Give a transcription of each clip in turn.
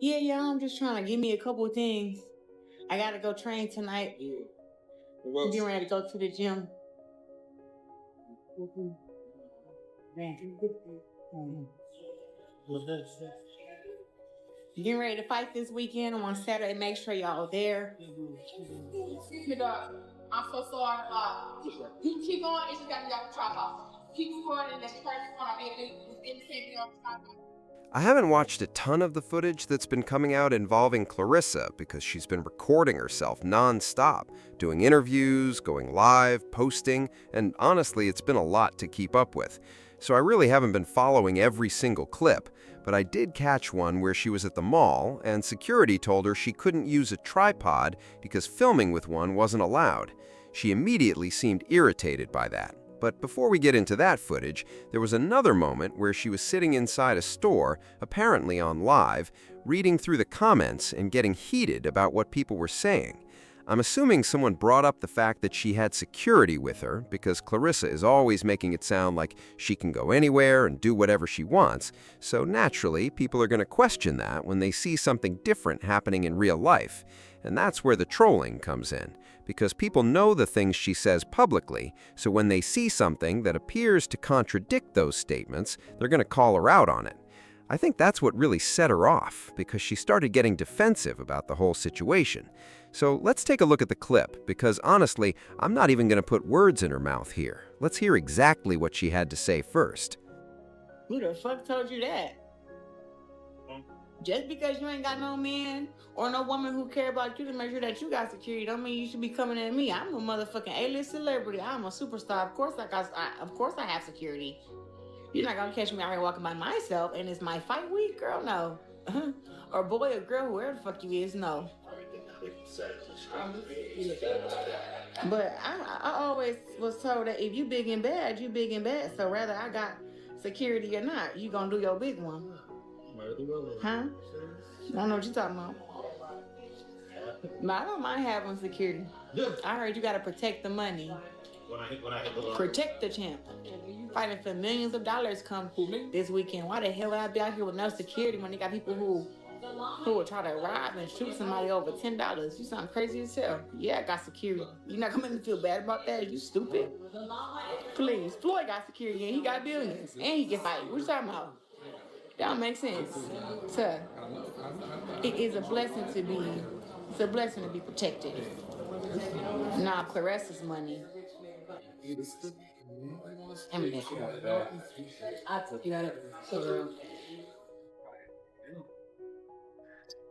Yeah, I'm just trying to give me a couple of things. I gotta go train tonight. I'm getting ready to go to the gym. Getting ready to fight this weekend on Saturday. Make sure y'all there. Excuse me, dog. I'm so sorry. Keep going. It's just got to be off the tripod. Keep going and let's try to find anything off the tripod. I haven't watched a ton of the footage that's been coming out involving Clarissa because she's been recording herself non-stop, doing interviews, going live, posting, and honestly, it's been a lot to keep up with. So I really haven't been following every single clip, but I did catch one where she was at the mall and security told her she couldn't use a tripod because filming with one wasn't allowed. She immediately seemed irritated by that. But before we get into that footage, there was another moment where she was sitting inside a store, apparently on live, reading through the comments and getting heated about what people were saying. I'm assuming someone brought up the fact that she had security with her, because Clarissa is always making it sound like she can go anywhere and do whatever she wants, so naturally, people are going to question that when they see something different happening in real life. And that's where the trolling comes in, because people know the things she says publicly, so when they see something that appears to contradict those statements, they're going to call her out on it. I think that's what really set her off, because she started getting defensive about the whole situation. So let's take a look at the clip, because honestly, I'm not even going to put words in her mouth here. Let's hear exactly what she had to say first. Who the fuck told you that? Just because you ain't got no man or no woman who care about you to make sure that you got security don't mean you should be coming at me. I'm a motherfucking A-list celebrity. I'm a superstar. Of course I have security. You're not gonna catch me out here walking by myself and it's my fight week, girl, no. Or boy or girl, whoever the fuck you is, no. But I always was told that if you big and bad, you big and bad. So whether I got security or not, you gonna do your big one. Huh? I don't know what you're talking about. But I don't mind having security. I heard you gotta protect the money. Protect the champ. Fighting for millions of dollars come this weekend. Why the hell would I be out here with no security when they got people who will try to rob and shoot somebody over $10? You sound crazy as hell. Yeah, I got security. You're not gonna make me feel bad about that? You stupid? Please. Floyd got security and he got billions. And he can fight. What you talking about? That don't make sense. So, it is a blessing to be, it's a blessing to be protected. Nah, Clarissa's money.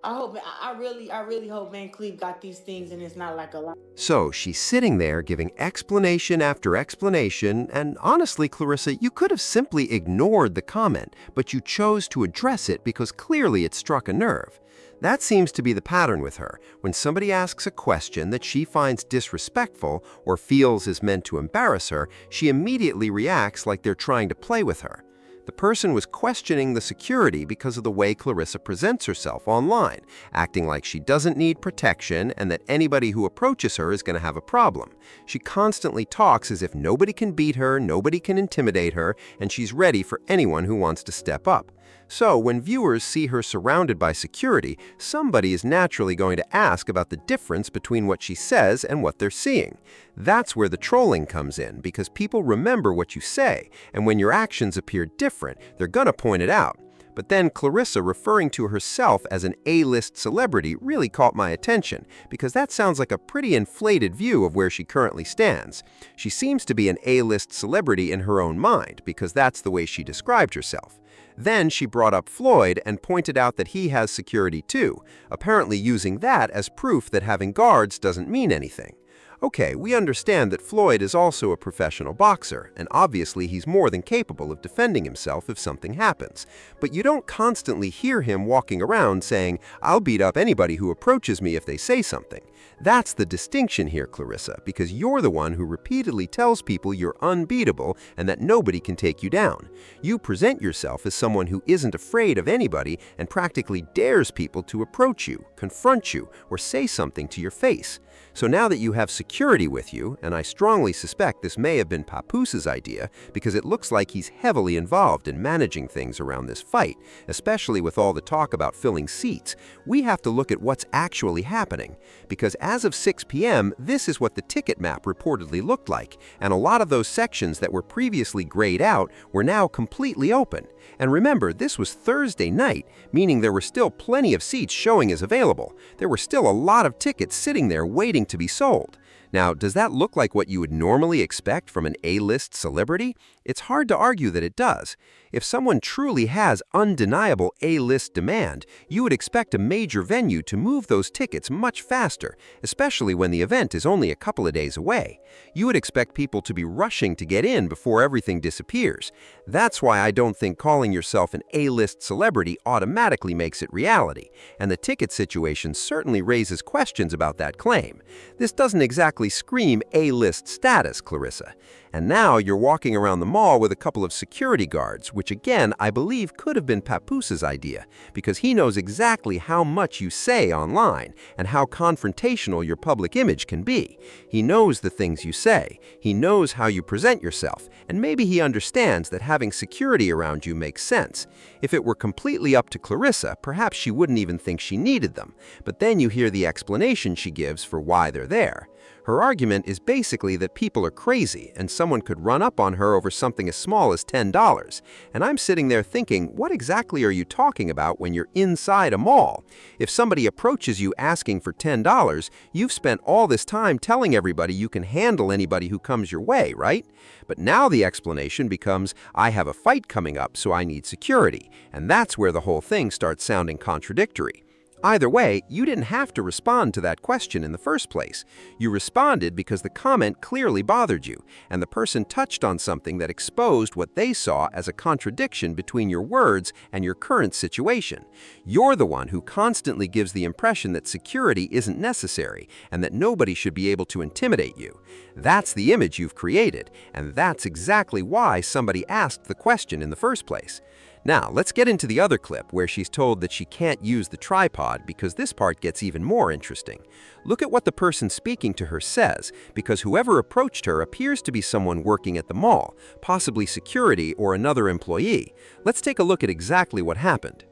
I really hope Van Cleef got these things and it's not like a lot. So she's sitting there giving explanation after explanation, and honestly, Clarissa, you could have simply ignored the comment, but you chose to address it because clearly it struck a nerve. That seems to be the pattern with her. When somebody asks a question that she finds disrespectful or feels is meant to embarrass her, she immediately reacts like they're trying to play with her. The person was questioning the security because of the way Clarissa presents herself online, acting like she doesn't need protection and that anybody who approaches her is going to have a problem. She constantly talks as if nobody can beat her, nobody can intimidate her, and she's ready for anyone who wants to step up. So, when viewers see her surrounded by security, somebody is naturally going to ask about the difference between what she says and what they're seeing. That's where the trolling comes in, because people remember what you say, and when your actions appear different, they're gonna point it out. But then Clarissa referring to herself as an A-list celebrity really caught my attention, because that sounds like a pretty inflated view of where she currently stands. She seems to be an A-list celebrity in her own mind, because that's the way she described herself. Then she brought up Floyd and pointed out that he has security too, apparently using that as proof that having guards doesn't mean anything. Okay, we understand that Floyd is also a professional boxer, and obviously he's more than capable of defending himself if something happens. But you don't constantly hear him walking around saying, "I'll beat up anybody who approaches me if they say something." That's the distinction here, Clarissa, because you're the one who repeatedly tells people you're unbeatable and that nobody can take you down. You present yourself as someone who isn't afraid of anybody and practically dares people to approach you, confront you, or say something to your face. So now that you have security with you, and I strongly suspect this may have been Papoose' idea because it looks like he's heavily involved in managing things around this fight, especially with all the talk about filling seats, we have to look at what's actually happening. Because as of 6 p.m., this is what the ticket map reportedly looked like, and a lot of those sections that were previously grayed out were now completely open. And remember, this was Thursday night, meaning there were still plenty of seats showing as available. There were still a lot of tickets sitting there waiting to be sold. Now, does that look like what you would normally expect from an A-list celebrity? It's hard to argue that it does. If someone truly has undeniable A-list demand, you would expect a major venue to move those tickets much faster, especially when the event is only a couple of days away. You would expect people to be rushing to get in before everything disappears. That's why I don't think calling yourself an A-list celebrity automatically makes it reality, and the ticket situation certainly raises questions about that claim. This doesn't exactly scream A-list status, Clarissa. And now you're walking around the mall with a couple of security guards, which again, I believe could have been Papoose' idea, because he knows exactly how much you say online and how confrontational your public image can be. He knows the things you say, he knows how you present yourself, and maybe he understands that having security around you makes sense. If it were completely up to Clarissa, perhaps she wouldn't even think she needed them, but then you hear the explanation she gives for why they're there. Her argument is basically that people are crazy and someone could run up on her over something as small as $10. And I'm sitting there thinking, what exactly are you talking about when you're inside a mall? If somebody approaches you asking for $10, you've spent all this time telling everybody you can handle anybody who comes your way, right? But now the explanation becomes, I have a fight coming up, so I need security. And that's where the whole thing starts sounding contradictory. Either way, you didn't have to respond to that question in the first place. You responded because the comment clearly bothered you, and the person touched on something that exposed what they saw as a contradiction between your words and your current situation. You're the one who constantly gives the impression that security isn't necessary and that nobody should be able to intimidate you. That's the image you've created, and that's exactly why somebody asked the question in the first place. Now, let's get into the other clip where she's told that she can't use the tripod because this part gets even more interesting. Look at what the person speaking to her says, because whoever approached her appears to be someone working at the mall, possibly security or another employee. Let's take a look at exactly what happened.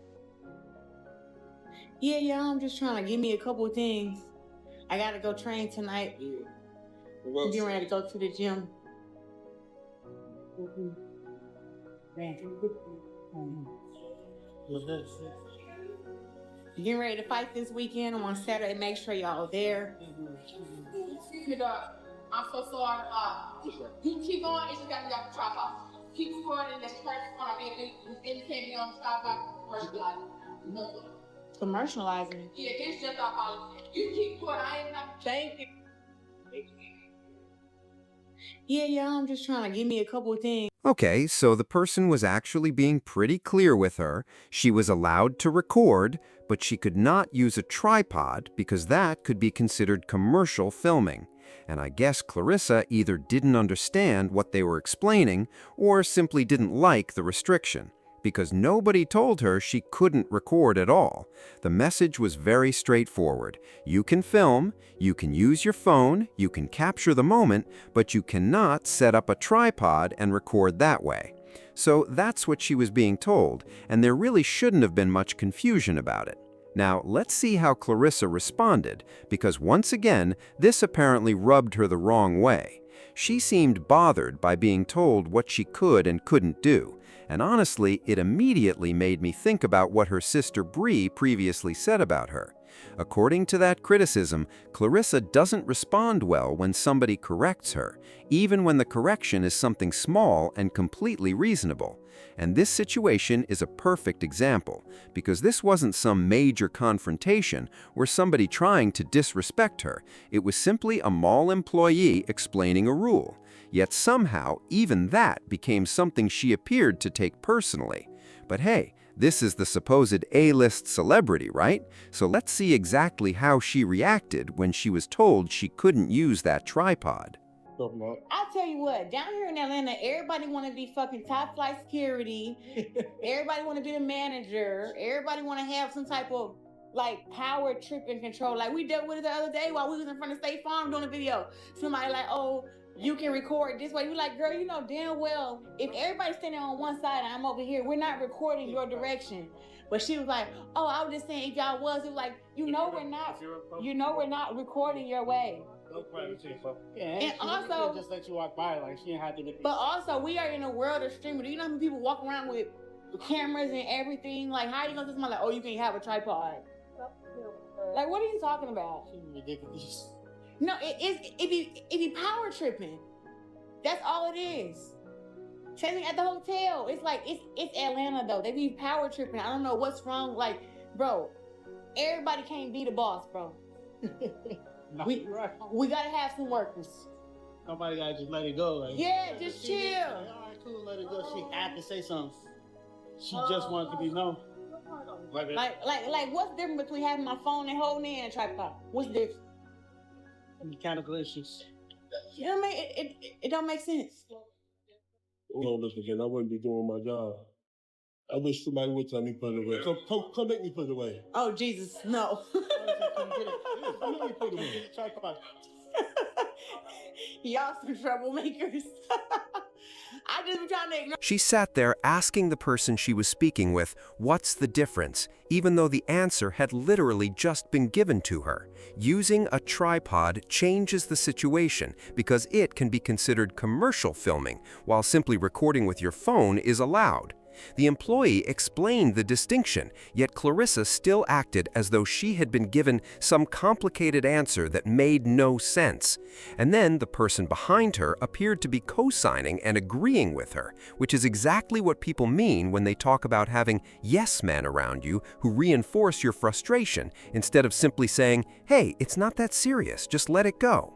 Yeah, y'all, I'm just trying to give me a couple of things. I gotta go train tonight. I'm getting ready to go to the gym. Getting ready to fight this weekend. I'm on Saturday. Make sure y'all there. I'm so sorry. You keep going. It's just got to be off the tripod. Keep recording. This person on indicate me on the tripod. Commercializing. Yeah, it's just our policy. You keep recording. I ain't not. Thank you. Yeah, y'all, I'm just trying to give me a couple of things. Okay, so the person was actually being pretty clear with her. She was allowed to record, but she could not use a tripod because that could be considered commercial filming. And I guess Clarissa either didn't understand what they were explaining or simply didn't like the restriction, because nobody told her she couldn't record at all. The message was very straightforward. You can film, you can use your phone, you can capture the moment, but you cannot set up a tripod and record that way. So that's what she was being told, and there really shouldn't have been much confusion about it. Now, let's see how Clarissa responded, because once again, this apparently rubbed her the wrong way. She seemed bothered by being told what she could and couldn't do. And honestly, it immediately made me think about what her sister Bree previously said about her. According to that criticism, Clarissa doesn't respond well when somebody corrects her, even when the correction is something small and completely reasonable. And this situation is a perfect example, because this wasn't some major confrontation or somebody trying to disrespect her. It was simply a mall employee explaining a rule. Yet somehow, even that became something she appeared to take personally. But hey, This is the supposed A-list celebrity, right? So let's see exactly how she reacted when she was told she couldn't use that tripod. I'll tell you what, down here in Atlanta, everybody want to be fucking top flight security. Everybody want to be the manager. Everybody want to have some type of like power trip and control. Like we dealt with it the other day while we was in front of State Farm doing a video. Somebody like, oh, you can record this way. You like, girl, you know damn well if everybody's standing on one side and I'm over here, we're not recording your direction. But she was like, oh, I was just saying if y'all was, it was like, we're not recording your way. Yeah, and also just let you walk by, like she didn't have to. But also, we are in a world of streaming. Do you know how many people walk around with cameras and everything? Like, how are you gonna tell somebody like, oh, you can't have a tripod? Like, what are you talking about? Ridiculous. No, it be power tripping. That's all it is. Same thing at the hotel. It's like it's Atlanta though. They be power tripping. I don't know what's wrong. Like, bro, everybody can't be the boss, bro. No, we gotta have some workers. Somebody gotta just let it go. Like, yeah, just chill. Like, all right, cool, let it go. She had to say something. She just wanted to be known. Like what's the difference between having my phone and holding it and a tripod? What's the difference? Mechanical issues. You know what I mean? It don't make sense. No, listen, again, I wouldn't be doing my job. I wish somebody would tell me put it away. Come make me put it away. Oh, Jesus, no. Come make me put it away. Tripod. Y'all some troublemakers. I just been trying to ignore. She sat there asking the person she was speaking with, what's the difference, even though the answer had literally just been given to her. Using a tripod changes the situation because it can be considered commercial filming, while simply recording with your phone is allowed. The employee explained the distinction, yet Clarissa still acted as though she had been given some complicated answer that made no sense. And then the person behind her appeared to be co-signing and agreeing with her, which is exactly what people mean when they talk about having yes men around you who reinforce your frustration instead of simply saying, hey, it's not that serious, just let it go.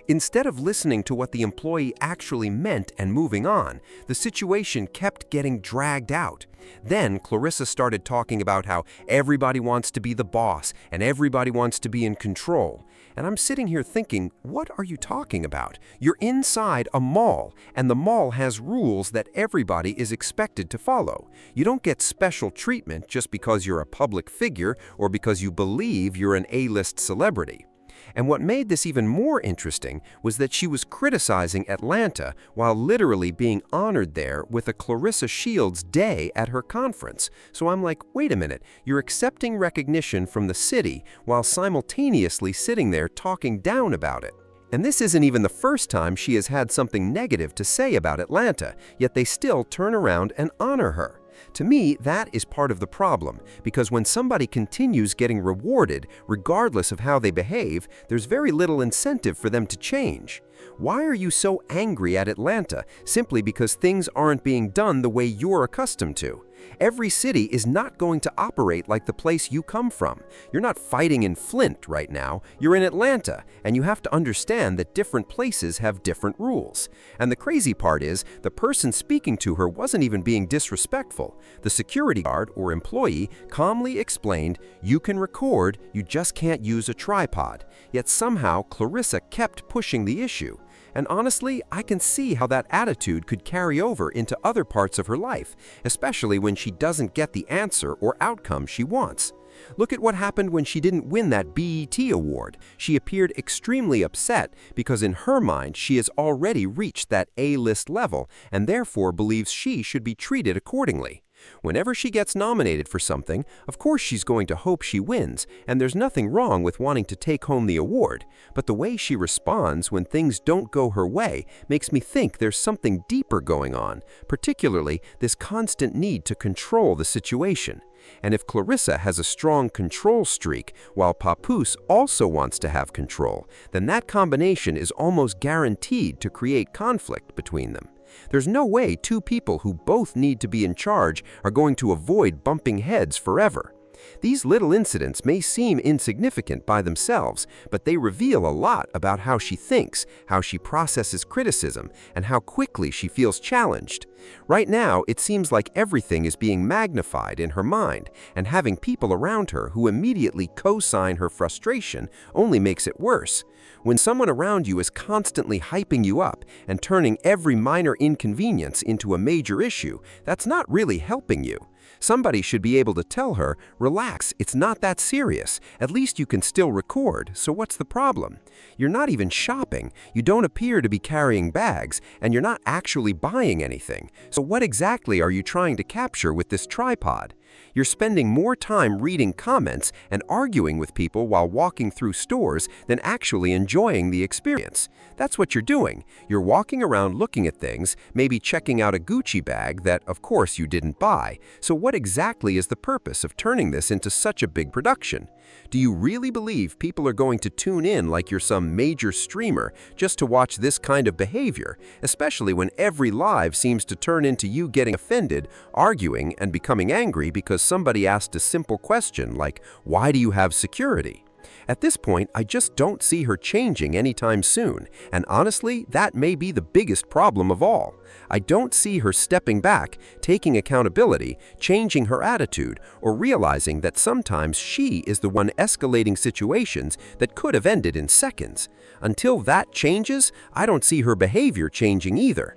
Instead of listening to what the employee actually meant and moving on, the situation kept getting dragged out. Then Clarissa started talking about how everybody wants to be the boss and everybody wants to be in control. And I'm sitting here thinking, what are you talking about? You're inside a mall, and the mall has rules that everybody is expected to follow. You don't get special treatment just because you're a public figure or because you believe you're an A-list celebrity. And what made this even more interesting was that she was criticizing Atlanta while literally being honored there with a Clarissa Shields day at her conference. So I'm like, wait a minute, you're accepting recognition from the city while simultaneously sitting there talking down about it. And this isn't even the first time she has had something negative to say about Atlanta, yet they still turn around and honor her. To me, that is part of the problem, because when somebody continues getting rewarded, regardless of how they behave, there's very little incentive for them to change. Why are you so angry at Atlanta simply because things aren't being done the way you're accustomed to? Every city is not going to operate like the place you come from. You're not fighting in Flint right now, you're in Atlanta, and you have to understand that different places have different rules. And the crazy part is, the person speaking to her wasn't even being disrespectful. The security guard or employee calmly explained, you can record, you just can't use a tripod. Yet somehow Clarissa kept pushing the issue. And honestly, I can see how that attitude could carry over into other parts of her life, especially when she doesn't get the answer or outcome she wants. Look at what happened when she didn't win that BET award. She appeared extremely upset because in her mind she has already reached that A-list level and therefore believes she should be treated accordingly. Whenever she gets nominated for something, of course she's going to hope she wins, and there's nothing wrong with wanting to take home the award, but the way she responds when things don't go her way makes me think there's something deeper going on, particularly this constant need to control the situation. And if Clarissa has a strong control streak, while Papoose also wants to have control, then that combination is almost guaranteed to create conflict between them. There's no way two people who both need to be in charge are going to avoid bumping heads forever. These little incidents may seem insignificant by themselves, but they reveal a lot about how she thinks, how she processes criticism, and how quickly she feels challenged. Right now, it seems like everything is being magnified in her mind, and having people around her who immediately co-sign her frustration only makes it worse. When someone around you is constantly hyping you up and turning every minor inconvenience into a major issue, that's not really helping you. Somebody should be able to tell her, relax, it's not that serious. At least you can still record, so what's the problem? You're not even shopping, you don't appear to be carrying bags, and you're not actually buying anything. So what exactly are you trying to capture with this tripod? You're spending more time reading comments and arguing with people while walking through stores than actually enjoying the experience. That's what you're doing. You're walking around looking at things, maybe checking out a Gucci bag that, of course, you didn't buy. So what exactly is the purpose of turning this into such a big production? Do you really believe people are going to tune in like you're some major streamer just to watch this kind of behavior, especially when every live seems to turn into you getting offended, arguing, and becoming angry because somebody asked a simple question like, "Why do you have security?" At this point, I just don't see her changing anytime soon, and honestly, that may be the biggest problem of all. I don't see her stepping back, taking accountability, changing her attitude, or realizing that sometimes she is the one escalating situations that could have ended in seconds. Until that changes, I don't see her behavior changing either.